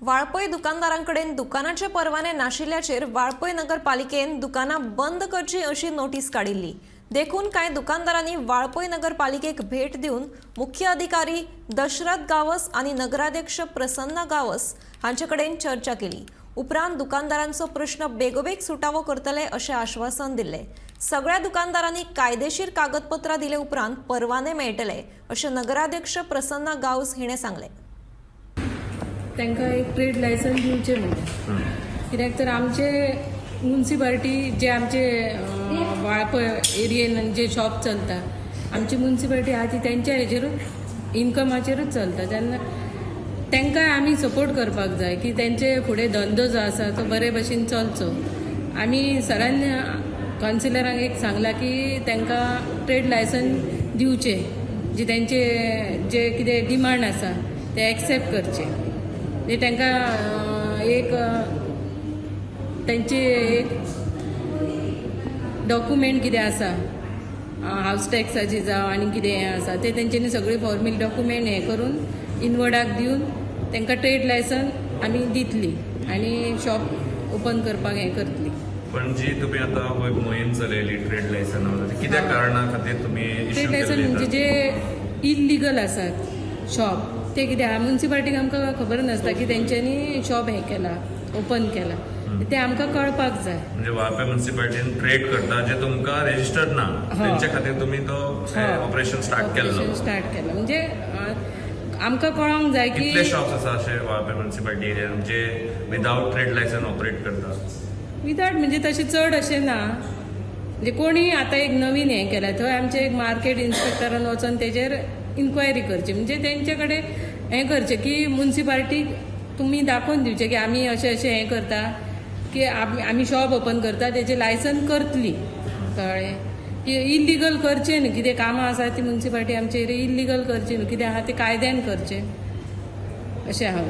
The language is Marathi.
वाळपय दुकानदारांकडेन दुकानाचे परवाने नाशिल्ल्याचेर वाळपय नगरपालिकेन दुकानां बंद करची अशी नोटीस काडिल्ली। देखून कांय दुकानदारांनी वाळपय नगरपालिकेक भेट दिवन मुख्य अधिकारी दशरथ गावस आणि नगराध्यक्ष प्रसन्न गावस हांचे कडेन चर्चा केली। उपरांत दुकानदारांचो प्रश्न बेगोबेग सुटावो करतले अशें आश्वासन दिले। सगळ्या दुकानदारांनी कायदेशीर कागदपत्रां दिले उपरांत परवाने मेळटले अशें नगराध्यक्ष प्रसन्न गावस हिणें सांगले। तांकां एक ट्रेड लायसन्स दिवचे म्हणटा, कित्याक तर आमचे म्युन्सिपालिटी जे आमचे वाळपय एरियेन जे शॉप चलता, आमची म्युन्सिपालिटी आहा ती तेंच्या हेजेरूच इन्कमाचेरूच चलता। तेन्ना तांकां आमी सपोर्ट करपाक जाय की तेंचे फुडें धंदो जो आसा तो बरे भशेन चलचो। आमी सरान कावन्सिलरांक एक सांगला की तांकां ट्रेड लायसन्स दिवचे, जे तेंचे जे कितें डिमांड आसा ते एक्सेप्ट करचे। जे तांकां एक तेंचे एक डॉक्युमेंट कितें आसा हावस टॅक्साची जावं आनी कितें हें आसा ते तेंच्यांनी सगळी फॉर्मल डॉक्युमेंट हें करून इनवर्डाक दिवन तांकां ट्रेड लायसन्स आमी दितली आनी शॉप ओपन करपाक हें करतली। पण जी तुम्ही आता मोहीम चलयली ट्रेड लायसन्स कित्या कारणां खातीर तुम्ही ट्रेड लायसन्स म्हणजे जे इल्लीगल आसात शॉप ते कितें आहा, म्युन्सिपालिटीक आमकां खबर नासता की तेंच्यांनी शॉप हें केला ओपन केला, ते आमकां कळपाक जाय। म्हणजे वाळपय म्युन्सिपालिटीन ट्रेड करता जे तुमकां रेजिस्टर्ड ना तेंच्या खातीर तुम्ही तो ऑपरेशन स्टार्ट केला म्हणजे आमकां कळोंक जाय की कितले शॉप्स आसा अशे वाळपय म्युन्सिपालिटी एरियान जे विदाउट ट्रेड लायसन्स ऑपरेट करता? विदाउट म्हणजे तशें चड अशें ना, म्हणजे कोणी आतां एक नवीन हें केला थंय आमचे एक मार्केट इन्स्पेक्टरान वचोन तेजेर इन्क्वायरी करची, म्हणजे तेंचे कडेन हें करचें की म्युन्सिपालिटीक तुमी दाखोवन दिवचें की आमी अशें अशें हें करता की आमी शॉप ओपन करता, तेजें लायसन्स करतली। कळ्ळें की इल्लीगल करचें न्हू, कितें कामां आसा ती म्युन्सिपालिटी आमचे एरिया इल्लीगल करची न्हू, कितें आहा तें कायद्यान करचें अशें आहा।